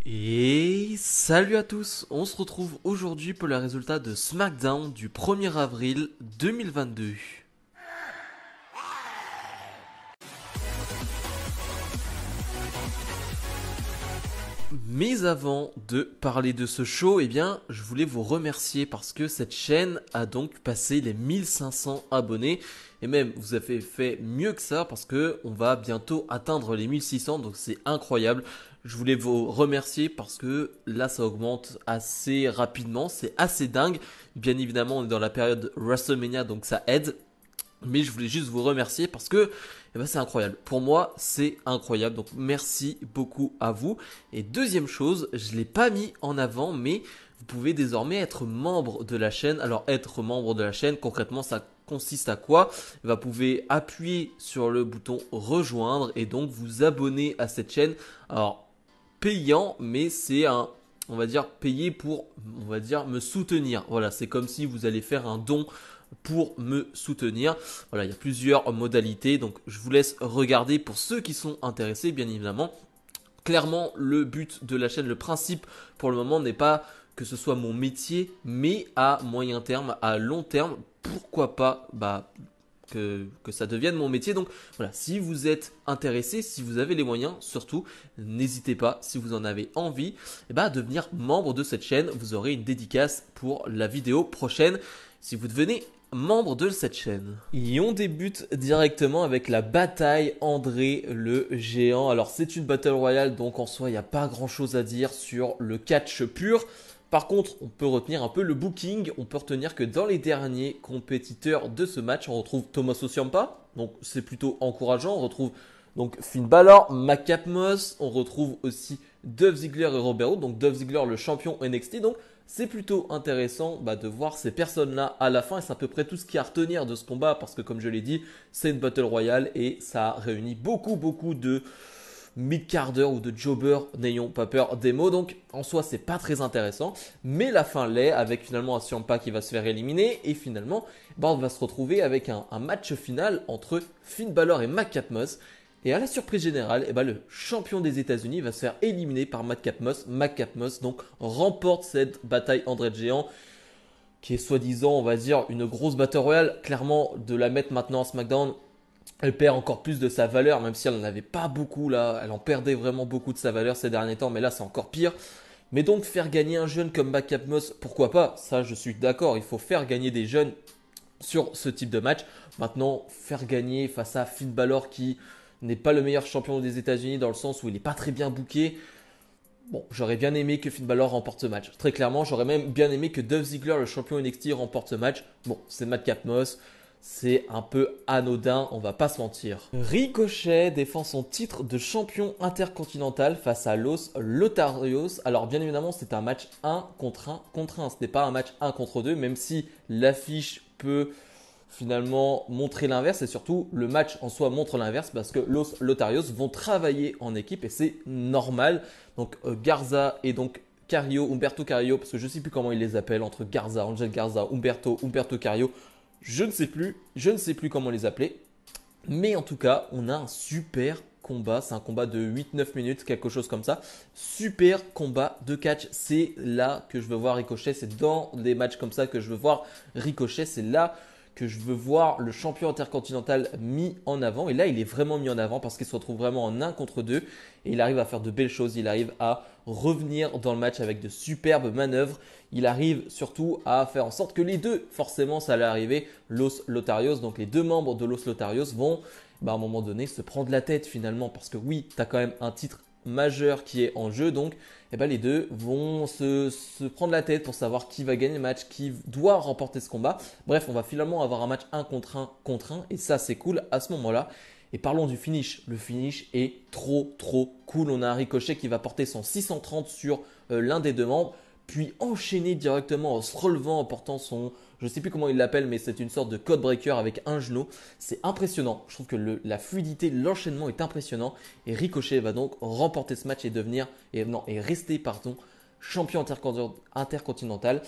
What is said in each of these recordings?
Et salut à tous, on se retrouve aujourd'hui pour le résultat de SmackDown du 1er avril 2022. Mais avant de parler de ce show, eh bien, je voulais vous remercier parce que cette chaîne a donc passé les 1500 abonnés. Et même, vous avez fait mieux que ça parce que on va bientôt atteindre les 1600, donc c'est incroyable. Je voulais vous remercier parce que là, ça augmente assez rapidement, c'est assez dingue. Bien évidemment, on est dans la période WrestleMania, donc ça aide. Mais je voulais juste vous remercier parce que c'est incroyable. Pour moi, c'est incroyable. Donc merci beaucoup à vous. Et deuxième chose, je ne l'ai pas mis en avant, mais vous pouvez désormais être membre de la chaîne. Alors être membre de la chaîne, concrètement, ça consiste à quoi? Vous pouvez appuyer sur le bouton rejoindre et donc vous abonner à cette chaîne. Alors payant, mais c'est on va dire, payé pour, on va dire, me soutenir. Voilà, c'est comme si vous allez faire un don pour me soutenir. Voilà, il y a plusieurs modalités, donc je vous laisse regarder pour ceux qui sont intéressés, bien évidemment. Clairement, le but de la chaîne, le principe pour le moment n'est pas que ce soit mon métier, mais à moyen terme, à long terme, pourquoi pas que ça devienne mon métier. Donc voilà, si vous êtes intéressé, si vous avez les moyens, surtout, n'hésitez pas, si vous en avez envie, à devenir membre de cette chaîne. Vous aurez une dédicace pour la vidéo prochaine si vous devenez membre de cette chaîne. Et on débute directement avec la bataille André le Géant. Alors c'est une Battle Royale, donc en soi il n'y a pas grand chose à dire sur le catch pur. Par contre, on peut retenir un peu le booking. On peut retenir que dans les derniers compétiteurs de ce match, on retrouve Tommaso Ciampa. Donc c'est plutôt encourageant. On retrouve donc Finn Balor, Macap Moss. On retrouve aussi Dolph Ziggler et Robert Roode. Donc Dolph Ziggler, le champion NXT. Donc c'est plutôt intéressant de voir ces personnes-là à la fin. Et c'est à peu près tout ce qu'il y a à retenir de ce combat. Parce que comme je l'ai dit, c'est une Battle Royale. Et ça réunit beaucoup de mid-carder ou de jobber, n'ayons pas peur des mots. Donc en soi, c'est pas très intéressant. Mais la fin l'est, avec finalement un Ciampa qui va se faire éliminer. Et finalement, on va se retrouver avec un match final entre Finn Balor et Madcap Moss. Et à la surprise générale, le champion des États-Unis va se faire éliminer par Madcap Moss. Madcap Moss donc remporte cette bataille André le Géant, qui est soi-disant, on va dire, une grosse battle royale. Clairement, de la mettre maintenant à SmackDown, elle perd encore plus de sa valeur, même si elle n'en avait pas beaucoup là. Elle en perdait vraiment beaucoup de sa valeur ces derniers temps, mais là c'est encore pire. Mais donc faire gagner un jeune comme Madcap Moss, pourquoi pas? Ça, je suis d'accord. Il faut faire gagner des jeunes sur ce type de match. Maintenant, faire gagner face à Finn Balor qui n'est pas le meilleur champion des États-Unis dans le sens où il n'est pas très bien booké. Bon, j'aurais bien aimé que Finn Balor remporte ce match. Très clairement, j'aurais même bien aimé que Dolph Ziggler, le champion NXT, remporte ce match. Bon, c'est Madcap Moss. C'est un peu anodin, on va pas se mentir. Ricochet défend son titre de champion intercontinental face à Los Lotarios. Alors bien évidemment, c'est un match 1 contre 1 contre 1. Ce n'est pas un match 1 contre 2, même si l'affiche peut finalement montrer l'inverse et surtout le match en soi montre l'inverse parce que Los Lotarios vont travailler en équipe et c'est normal. Donc Garza et donc Humberto Carrillo, parce que je ne sais plus comment ils les appellent, entre Garza, Angel Garza, Humberto Carrillo, je ne sais plus comment les appeler. Mais en tout cas, on a un super combat. C'est un combat de 8-9 minutes, quelque chose comme ça. Super combat de catch. C'est là que je veux voir Ricochet. C'est dans des matchs comme ça que je veux voir Ricochet. C'est là que je veux voir le champion intercontinental mis en avant. Et là, il est vraiment mis en avant parce qu'il se retrouve vraiment en 1 contre 2. Et il arrive à faire de belles choses. Il arrive à revenir dans le match avec de superbes manœuvres. Il arrive surtout à faire en sorte que les deux, forcément ça allait arriver, Los Lotarios, donc les deux membres de Los Lotarios vont à un moment donné se prendre la tête finalement. Parce que oui, tu as quand même un titre majeur qui est en jeu. Donc les deux vont se prendre la tête pour savoir qui va gagner le match, qui doit remporter ce combat. Bref, on va finalement avoir un match 1 contre 1 contre 1 et ça c'est cool à ce moment-là. Et parlons du finish. Le finish est trop cool. On a un Ricochet qui va porter son 630 sur l'un des deux membres, puis enchaîner directement en se relevant, en portant son, je ne sais plus comment il l'appelle, mais c'est une sorte de code breaker avec un genou. C'est impressionnant. Je trouve que la fluidité, l'enchaînement est impressionnant. Et Ricochet va donc remporter ce match et rester champion intercontinental.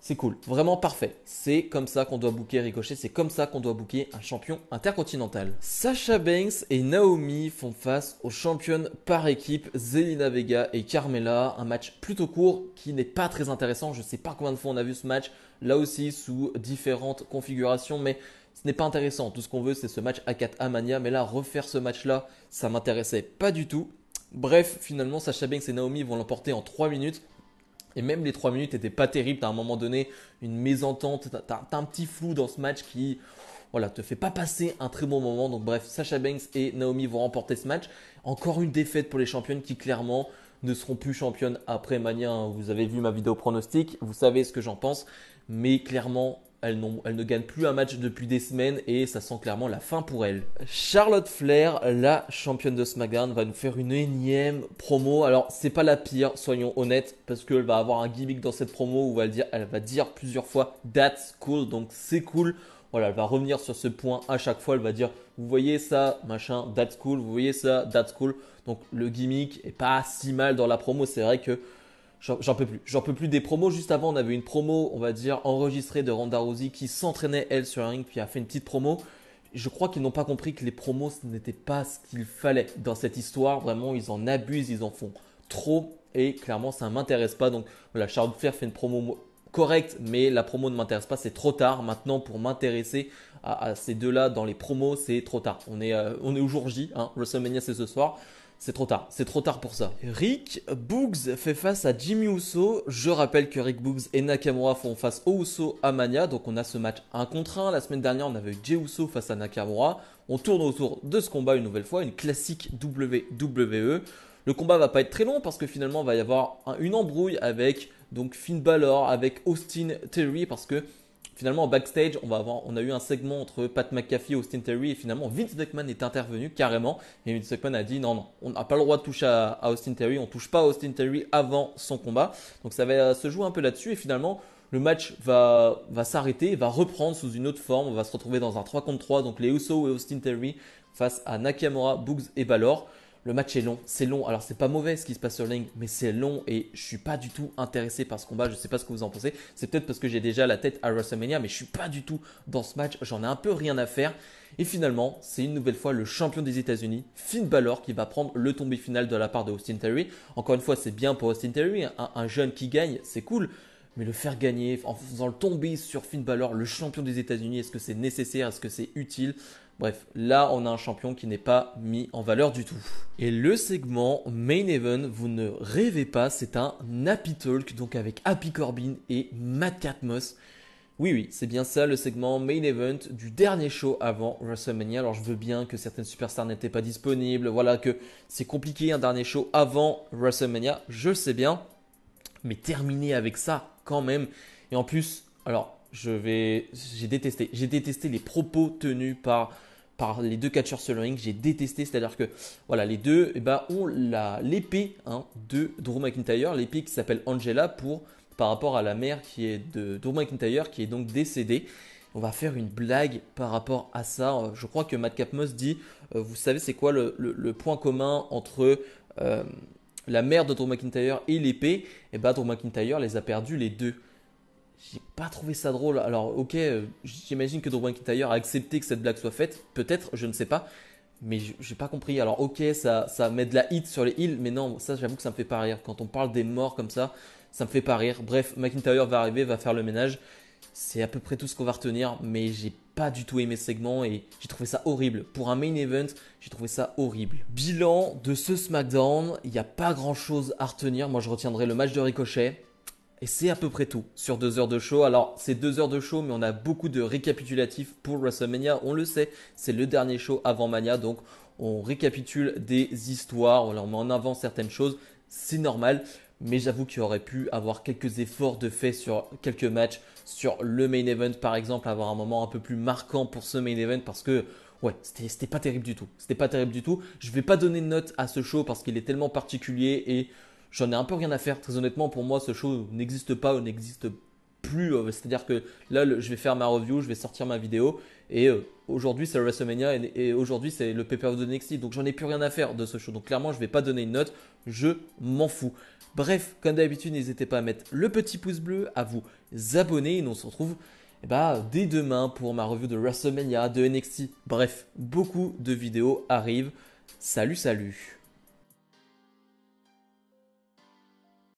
C'est cool, vraiment parfait. C'est comme ça qu'on doit booker Ricochet, c'est comme ça qu'on doit booker un champion intercontinental. Sasha Banks et Naomi font face aux championnes par équipe Zelina Vega et Carmella. Un match plutôt court qui n'est pas très intéressant. Je ne sais pas combien de fois on a vu ce match, là aussi sous différentes configurations, mais ce n'est pas intéressant. Tout ce qu'on veut, c'est ce match A4 à Mania, mais là, refaire ce match-là, ça m'intéressait pas du tout. Bref, finalement, Sasha Banks et Naomi vont l'emporter en 3 minutes. Et même les 3 minutes n'étaient pas terribles. Tu as à un moment donné une mésentente. Tu as un petit flou dans ce match qui te fait pas passer un très bon moment. Donc bref, Sasha Banks et Naomi vont remporter ce match. Encore une défaite pour les championnes qui clairement ne seront plus championnes après Mania. Vous avez vu ma vidéo pronostic, vous savez ce que j'en pense. Mais clairement, elles ne gagnent plus un match depuis des semaines et ça sent clairement la fin pour elles. Charlotte Flair, la championne de SmackDown, va nous faire une énième promo. Alors, c'est pas la pire, soyons honnêtes, parce qu'elle va avoir un gimmick dans cette promo où elle va dire plusieurs fois That's cool, donc c'est cool. Voilà, elle va revenir sur ce point à chaque fois. Elle va dire vous voyez ça, machin, that's cool. Vous voyez ça, that's cool. Donc, le gimmick est pas si mal dans la promo. C'est vrai que j'en peux plus. J'en peux plus des promos. Juste avant, on avait une promo, on va dire, enregistrée de Ronda Rousey qui s'entraînait, elle, sur un ring, puis a fait une petite promo. Je crois qu'ils n'ont pas compris que les promos, ce n'était pas ce qu'il fallait dans cette histoire. Vraiment, ils en abusent, ils en font trop. Et clairement, ça ne m'intéresse pas. Donc voilà, Charlotte Flair fait une promo correcte, mais la promo ne m'intéresse pas. C'est trop tard. Maintenant, pour m'intéresser à ces deux-là dans les promos, c'est trop tard. On est au jour J. Hein. WrestleMania, c'est ce soir. C'est trop tard pour ça. Rick Boogs fait face à Jimmy Uso. Je rappelle que Rick Boogs et Nakamura font face aux Uso à Mania. Donc on a ce match 1 contre 1. La semaine dernière, on avait eu Jey Uso face à Nakamura. On tourne autour de ce combat une nouvelle fois, une classique WWE. Le combat va pas être très long parce que finalement, il va y avoir une embrouille avec donc Finn Balor, avec Austin Theory parce que finalement, en backstage, on a eu un segment entre Pat McAfee et Austin Theory et finalement Vince McMahon est intervenu carrément et Vince McMahon a dit non, on n'a pas le droit de toucher à Austin Theory, on ne touche pas à Austin Theory avant son combat. Donc ça va se jouer un peu là-dessus et finalement le match va s'arrêter, va reprendre sous une autre forme, on va se retrouver dans un 3 contre 3, donc les Usos et Austin Theory face à Nakamura, Boogs et Balor. Le match est long, c'est long. Alors c'est pas mauvais ce qui se passe sur le ring, mais c'est long et je suis pas du tout intéressé par ce combat. Je sais pas ce que vous en pensez. C'est peut-être parce que j'ai déjà la tête à WrestleMania, mais je suis pas du tout dans ce match. J'en ai un peu rien à faire. Et finalement, c'est une nouvelle fois le champion des États-Unis, Finn Balor, qui va prendre le tombé final de la part de Austin Theory. Encore une fois, c'est bien pour Austin Theory, un jeune qui gagne, c'est cool. Mais le faire gagner en faisant le tomber sur Finn Balor, le champion des États-Unis, est-ce que c'est nécessaire? Est-ce que c'est utile? Bref, là, on a un champion qui n'est pas mis en valeur du tout. Et le segment Main Event, vous ne rêvez pas, c'est un Happy Talk, donc avec Happy Corbin et Matt Catmos. Oui, c'est bien ça le segment Main Event du dernier show avant WrestleMania. Alors je veux bien que certaines superstars n'étaient pas disponibles, voilà que c'est compliqué un dernier show avant WrestleMania, je le sais bien. Mais terminer avec ça quand même. Et en plus, alors j'ai détesté les propos tenus par les deux catcheurs sur le ring. J'ai détesté, c'est-à-dire que voilà, les deux ont l'épée de Drew McIntyre, l'épée qui s'appelle Angela par rapport à la mère qui est de Drew McIntyre qui est donc décédée. On va faire une blague par rapport à ça. Je crois que Matt Capmos dit, vous savez c'est quoi le point commun entre la mère de Drew McIntyre et l'épée? Et Drew McIntyre les a perdus les deux. J'ai pas trouvé ça drôle. Alors ok, j'imagine que Drew McIntyre a accepté que cette blague soit faite. Peut-être, je ne sais pas. Mais j'ai pas compris. Alors ok, ça met de la hit sur les heels. Mais non, ça j'avoue que ça me fait pas rire. Quand on parle des morts comme ça me fait pas rire. Bref, McIntyre va arriver, va faire le ménage. C'est à peu près tout ce qu'on va retenir. Mais j'ai pas du tout aimé ce segment et j'ai trouvé ça horrible. Pour un main event, j'ai trouvé ça horrible. Bilan de ce SmackDown, il n'y a pas grand chose à retenir. Moi je retiendrai le match de Ricochet. Et c'est à peu près tout sur 2 heures de show. Alors, c'est 2 heures de show, mais on a beaucoup de récapitulatifs pour WrestleMania. On le sait, c'est le dernier show avant Mania. Donc, on récapitule des histoires. On met en avant certaines choses. C'est normal. Mais j'avoue qu'il aurait pu avoir quelques efforts de fait sur quelques matchs. Sur le main event, par exemple, avoir un moment un peu plus marquant pour ce main event. Parce que, ouais, c'était pas terrible du tout. C'était pas terrible du tout. Je vais pas donner de note à ce show parce qu'il est tellement particulier et j'en ai un peu rien à faire. Très honnêtement, pour moi, ce show n'existe pas ou n'existe plus. C'est-à-dire que là, je vais faire ma review, je vais sortir ma vidéo. Et aujourd'hui, c'est le WrestleMania et aujourd'hui, c'est le pay-per-view de NXT. Donc, j'en ai plus rien à faire de ce show. Donc, clairement, je ne vais pas donner une note. Je m'en fous. Bref, comme d'habitude, n'hésitez pas à mettre le petit pouce bleu, à vous abonner. Et nous, on se retrouve dès demain pour ma review de WrestleMania, de NXT. Bref, beaucoup de vidéos arrivent. Salut, salut!